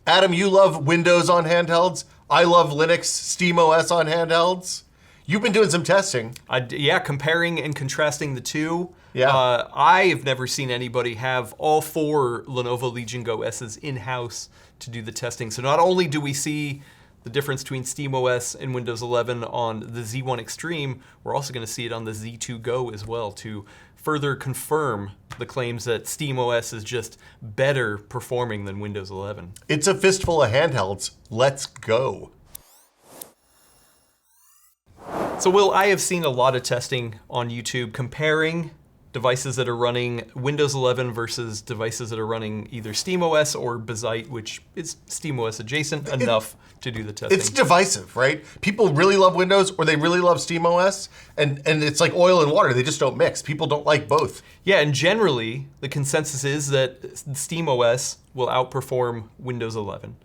Adam, you love Windows on handhelds. I love Linux, SteamOS on handhelds. You've been doing some testing. Yeah, comparing and contrasting the two. Yeah. I have never seen anybody have all 4 Lenovo Legion Go S's in-house to do the testing. So not only do we see the difference between SteamOS and Windows 11 on the Z1 Extreme, we're also going to see it on the Z2 Go as well to further confirm the claims that SteamOS is just better performing than Windows 11. It's a fistful of handhelds. Let's go. So Will, I have seen a lot of testing on YouTube comparing devices that are running Windows 11 versus devices that are running either SteamOS or Bazite, which is SteamOS adjacent enough to do the testing. It's divisive, right? People really love Windows or they really love SteamOS, and it's like oil and water. They just don't mix. People don't like both. Yeah, and generally, the consensus is that SteamOS will outperform Windows 11.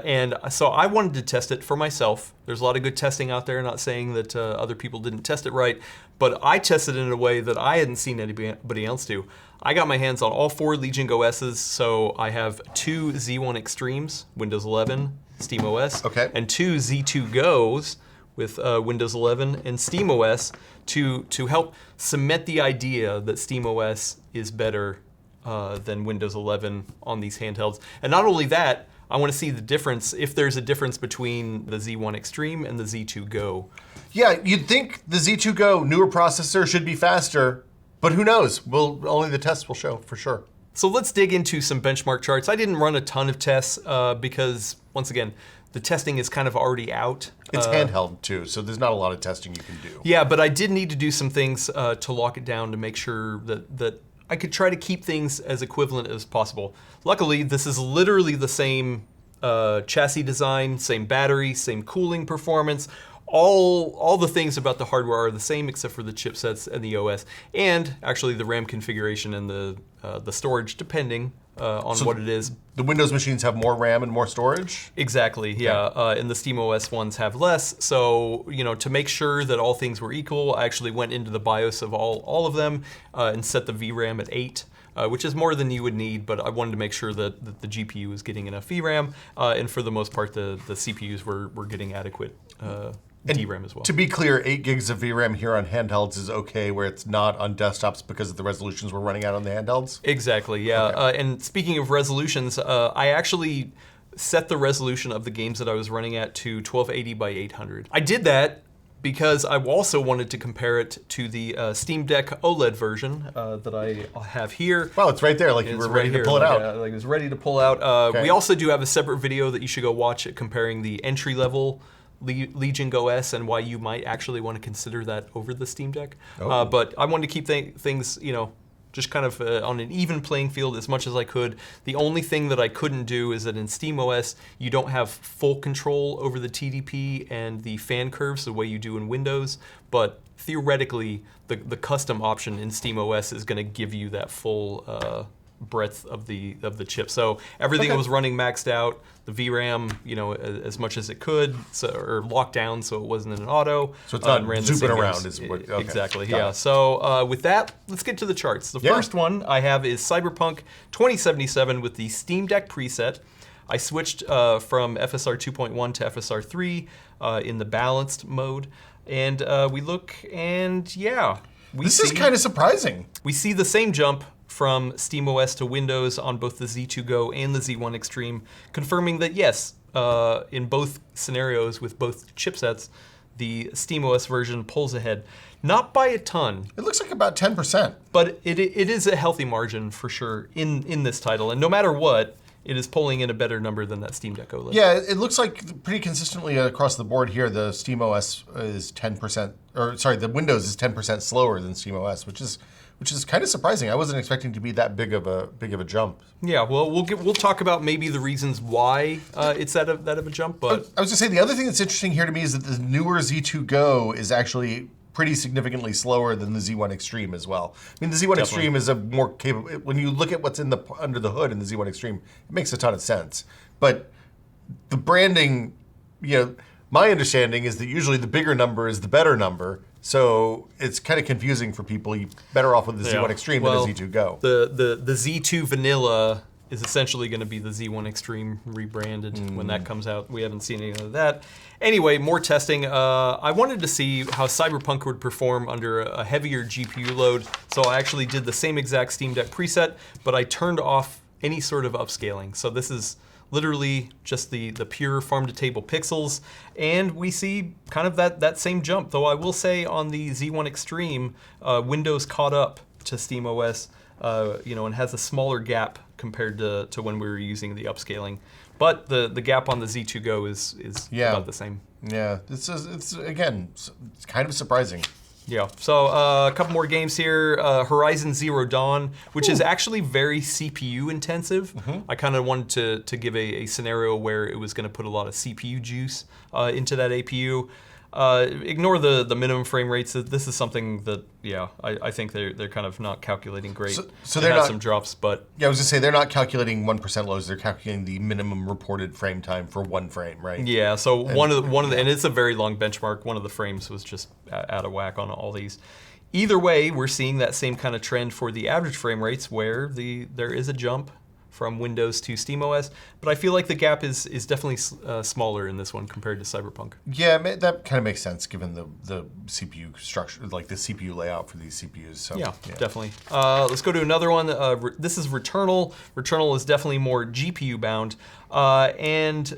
And so I wanted to test it for myself. There's a lot of good testing out there, not saying that other people didn't test it right, but I tested it in a way that I hadn't seen anybody else do. I got my hands on all 4 Legion Go S's, so I have 2 Z1 Extremes, Windows 11, SteamOS, okay, and 2 Z2 Go's with Windows 11 and SteamOS to help cement the idea that SteamOS is better than Windows 11 on these handhelds. And not only that, I want to see the difference, if there's a difference between the Z1 Extreme and the Z2 Go. Yeah, you'd think the Z2 Go, newer processor, should be faster, but who knows? Only the tests will show for sure. So let's dig into some benchmark charts. I didn't run a ton of tests because, once again, the testing is kind of already out. It's handheld too, so there's not a lot of testing you can do. Yeah, but I did need to do some things to lock it down to make sure that I could try to keep things as equivalent as possible. Luckily, this is literally the same chassis design, same battery, same cooling performance. All the things about the hardware are the same except for the chipsets and the OS, and actually the RAM configuration and the storage, depending on what it is. The Windows machines have more RAM and more storage? Exactly, yeah. And the SteamOS ones have less. So, to make sure that all things were equal, I actually went into the BIOS of all of them and set the VRAM at 8. Which is more than you would need, but I wanted to make sure that the GPU was getting enough VRAM, and for the most part, the CPUs were getting adequate DRAM as well. To be clear, 8 gigs of VRAM here on handhelds is okay, where it's not on desktops because of the resolutions we're running out on the handhelds? Exactly, yeah. Okay. And speaking of resolutions, I actually set the resolution of the games that I was running at to 1280 by 800. I did that because I also wanted to compare it to the Steam Deck OLED version that I have here. Wow, it's right there, like you were ready to pull it out. Like it was ready to pull out. Okay. We also do have a separate video that you should go watch comparing the entry-level Legion Go S and why you might actually want to consider that over the Steam Deck. Oh. But I wanted to keep things, just kind of on an even playing field as much as I could. The only thing that I couldn't do is that in SteamOS, you don't have full control over the TDP and the fan curves the way you do in Windows, but theoretically, the custom option in SteamOS is going to give you that full breadth of the chip. So everything was running maxed out. The VRAM, as much as it could, or locked down so it wasn't in an auto. So it's not zooming around. Okay. Exactly, yeah. So with that, let's get to the charts. The first one I have is Cyberpunk 2077 with the Steam Deck preset. I switched from FSR 2.1 to FSR 3 in the balanced mode. And we look, and yeah. This is kind of surprising. We see the same jump from SteamOS to Windows on both the Z2 Go and the Z1 Extreme, confirming that yes, in both scenarios with both chipsets, the SteamOS version pulls ahead. Not by a ton. It looks like about 10%. But it is a healthy margin for sure in this title, and no matter what, it is pulling in a better number than that Steam Deck OLED. Yeah, it looks like pretty consistently across the board here, the SteamOS is 10%, or sorry, the Windows is 10% slower than SteamOS, which is kind of surprising. I wasn't expecting to be that big of a jump. Yeah, well, we'll talk about maybe the reasons why it's that of a jump. But I was gonna say the other thing that's interesting here to me is that the newer Z2 Go is actually pretty significantly slower than the Z1 Extreme as well. I mean, the Z1 Extreme is a more capable. When you look at what's under the hood in the Z1 Extreme, it makes a ton of sense. But the branding, my understanding is that usually the bigger number is the better number. So it's kind of confusing for people. You're better off with the Z1 Extreme than the Z2 Go. The Z2 Vanilla is essentially going to be the Z1 Extreme rebranded when that comes out. We haven't seen any of that. Anyway, more testing. I wanted to see how Cyberpunk would perform under a heavier GPU load, so I actually did the same exact Steam Deck preset, but I turned off any sort of upscaling. So this is literally just the pure farm-to-table pixels, and we see kind of that same jump. Though I will say on the Z1 Extreme, Windows caught up to SteamOS, and has a smaller gap compared to when we were using the upscaling. But the gap on the Z2 Go is about the same. Yeah, it's again, it's kind of surprising. Yeah, so a couple more games here. Horizon Zero Dawn, which is actually very CPU intensive. I kind of wanted to give a scenario where it was going to put a lot of CPU juice into that APU. Ignore the minimum frame rates. This is something that, I think they're kind of not calculating great. So they had some drops, but yeah, I was gonna say they're not calculating 1% loads. They're calculating the minimum reported frame time for one frame, right? Yeah. So one of the and it's a very long benchmark. One of the frames was just out of whack on all these. Either way, we're seeing that same kind of trend for the average frame rates, where there is a jump from Windows to SteamOS, but I feel like the gap is definitely smaller in this one compared to Cyberpunk. Yeah, that kind of makes sense given the CPU structure, like the CPU layout for these CPUs. So yeah. Definitely. Let's go to another one. This is Returnal. Returnal is definitely more GPU bound, and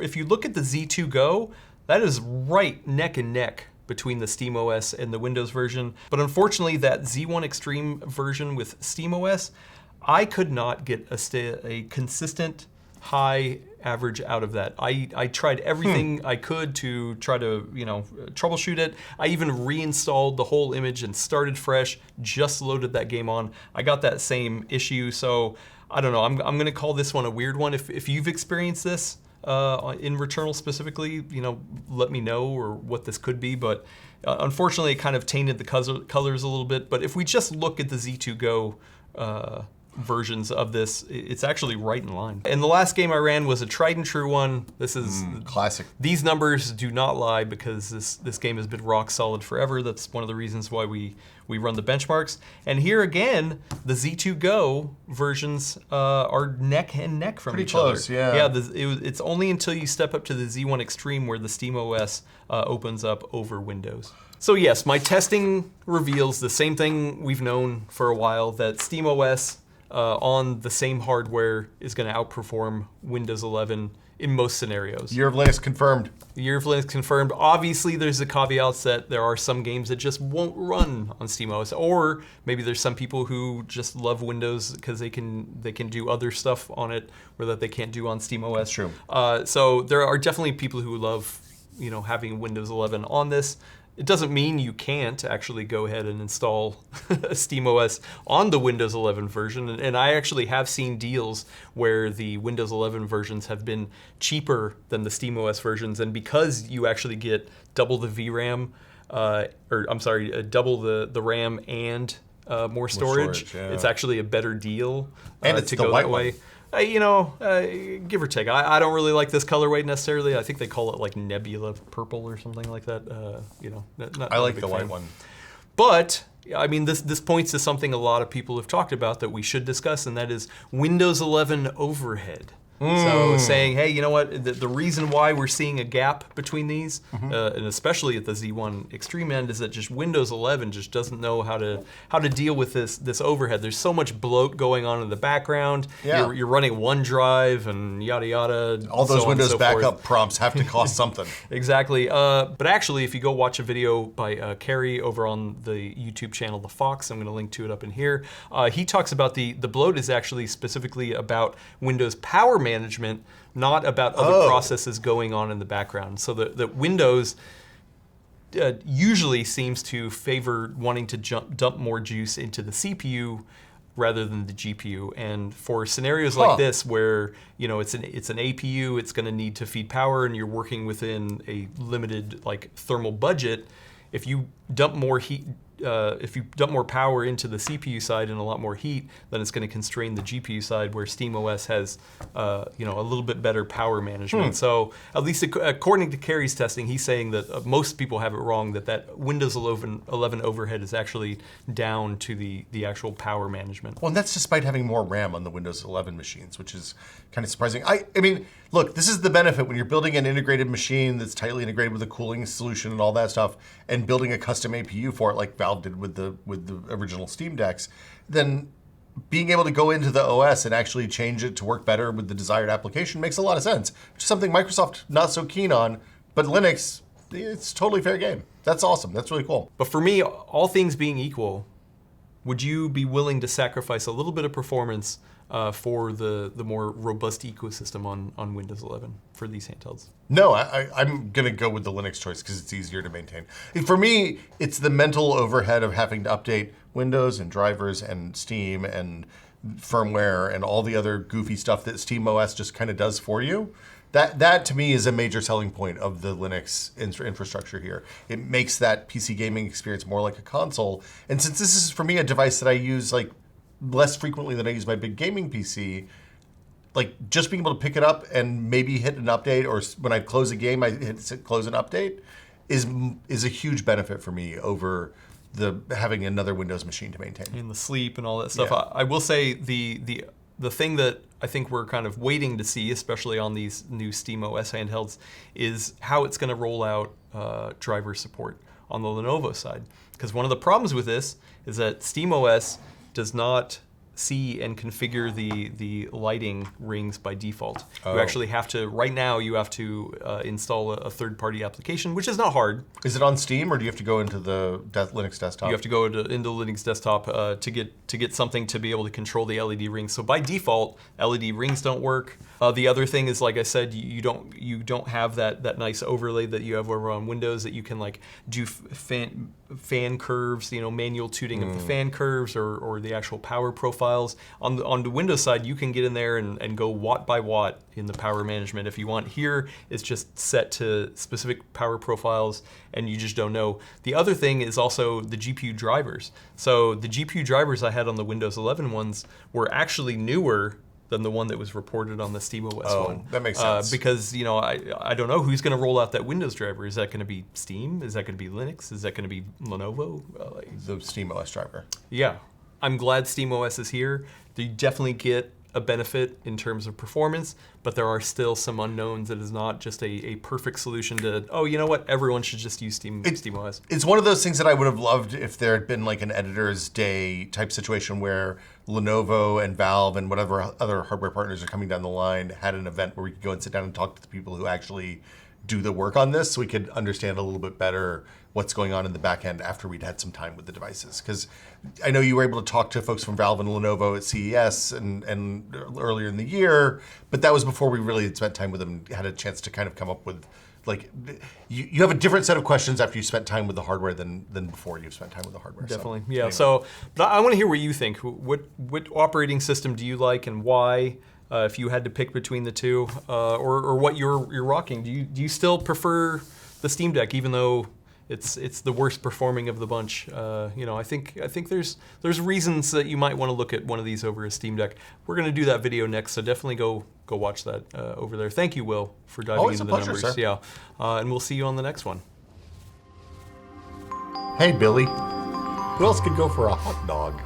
if you look at the Z2 Go, that is right neck and neck between the SteamOS and the Windows version. But unfortunately, that Z1 Extreme version with SteamOS, I could not get a consistent high average out of that. I tried everything I could to try to troubleshoot it. I even reinstalled the whole image and started fresh, just loaded that game on. I got that same issue, so I don't know. I'm going to call this one a weird one. If you've experienced this in Returnal specifically, let me know or what this could be, but unfortunately it kind of tainted the colors a little bit. But if we just look at the Z2 Go versions of this, it's actually right in line. And the last game I ran was a tried and true one. This is classic. These numbers do not lie, because this game has been rock solid forever. That's one of the reasons why we run the benchmarks. And here again, the Z2 Go versions are neck and neck from each other. Pretty close, yeah. Yeah, it's only until you step up to the Z1 Extreme where the SteamOS opens up over Windows. So yes, my testing reveals the same thing we've known for a while, that SteamOS on the same hardware is going to outperform Windows 11 in most scenarios. Year of Linux confirmed. Year of Linux confirmed. Obviously, there's a caveat that there are some games that just won't run on SteamOS, or maybe there's some people who just love Windows because they can do other stuff on it or that they can't do on SteamOS. That's true. So there are definitely people who love having Windows 11 on this. It doesn't mean you can't actually go ahead and install SteamOS on the Windows 11 version. And I actually have seen deals where the Windows 11 versions have been cheaper than the SteamOS versions. And because you actually get double the VRAM, double the RAM and more storage, yeah. It's actually a better deal and it's to the go white that way. Give or take. I don't really like this colorway necessarily. I think they call it like Nebula Purple or something like that. I like the white one. But I mean, this points to something a lot of people have talked about that we should discuss, and that is Windows 11 overhead. So saying, hey, you know what? The reason why we're seeing a gap between these, and especially at the Z1 Extreme end, is that just Windows 11 just doesn't know how to deal with this overhead. There's so much bloat going on in the background. Yeah. You're running OneDrive and yada yada. All those so Windows so backup forth. prompts have to cost something. Exactly. But actually, if you go watch a video by Carrie over on the YouTube channel The Fox, I'm going to link to it up in here. He talks about the bloat is actually specifically about Windows power management, not about other processes going on in the background. So that Windows usually seems to favor wanting to dump more juice into the CPU rather than the GPU. And for scenarios like this, where it's an APU, it's going to need to feed power, and you're working within a limited thermal budget. If you dump more if you dump more power into the CPU side and a lot more heat, then it's going to constrain the GPU side, where SteamOS has a little bit better power management. So at least according to Kerry's testing, he's saying that most people have it wrong, that Windows 11 overhead is actually down to the actual power management. Well, and that's despite having more RAM on the Windows 11 machines, which is kind of surprising. I mean, look, this is the benefit when you're building an integrated machine that's tightly integrated with a cooling solution and all that stuff, and building a custom APU for it, like Valve did with the original Steam Decks. Then being able to go into the OS and actually change it to work better with the desired application makes a lot of sense. Which is something Microsoft not so keen on, but Linux, it's totally fair game. That's awesome. That's really cool. But for me, all things being equal, would you be willing to sacrifice a little bit of performance for the more robust ecosystem on Windows 11 for these handhelds? No, I'm going to go with the Linux choice because it's easier to maintain. For me, it's the mental overhead of having to update Windows and drivers and Steam and firmware and all the other goofy stuff that SteamOS just kind of does for you. That to me is a major selling point of the Linux infrastructure here. It makes that PC gaming experience more like a console. And since this is for me a device that I use like less frequently than I use my big gaming PC, like just being able to pick it up and maybe hit an update, or when I close a game, I hit close an update, is a huge benefit for me over having another Windows machine to maintain. And the sleep and all that stuff. Yeah. I will say the thing that I think we're kind of waiting to see, especially on these new SteamOS handhelds, is how it's going to roll out driver support on the Lenovo side. Because one of the problems with this is that SteamOS does not see and configure the lighting rings by default. Oh. You actually have to, right now, you have to install a third-party application, which is not hard. Is it on Steam, or do you have to go into the Linux desktop? You have to go into Linux desktop to get something to be able to control the LED rings. So by default, LED rings don't work. The other thing is, like I said, you don't have that nice overlay that you have over on Windows, that you can like do fan curves, manual tuning of the fan curves or the actual power profiles. On the Windows side, you can get in there and go watt by watt in the power management if you want. Here, it's just set to specific power profiles, and you just don't know. The other thing is also the GPU drivers. So the GPU drivers I had on the Windows 11 ones were actually newer than the one that was reported on the SteamOS one. That makes sense. Because I don't know who's going to roll out that Windows driver. Is that going to be Steam? Is that going to be Linux? Is that going to be Lenovo? The SteamOS driver. Yeah. I'm glad SteamOS is here. You definitely get a benefit in terms of performance, but there are still some unknowns. It is not just a perfect solution to, oh, you know what, everyone should just use SteamOS. It's one of those things that I would have loved if there had been like an editor's day type situation where Lenovo and Valve and whatever other hardware partners are coming down the line had an event where we could go and sit down and talk to the people who actually do the work on this, so we could understand a little bit better what's going on in the back end after we'd had some time with the devices. Because I know you were able to talk to folks from Valve and Lenovo at CES and earlier in the year, but that was before we really had spent time with them and had a chance to kind of come up with, like, you have a different set of questions after you spent time with the hardware than before you've spent time with the hardware. Definitely, so, yeah. anyway. So, but I want to hear what you think. What operating system do you like, and why? If you had to pick between the two, or what you're rocking, do you still prefer the Steam Deck, even though it's the worst performing of the bunch? I think there's reasons that you might want to look at one of these over a Steam Deck. We're going to do that video next, so definitely go watch that over there. Thank you, Will, for diving Always into a the pleasure, numbers. sir. Yeah, and we'll see you on the next one. Hey, Billy. Who else could go for a hot dog?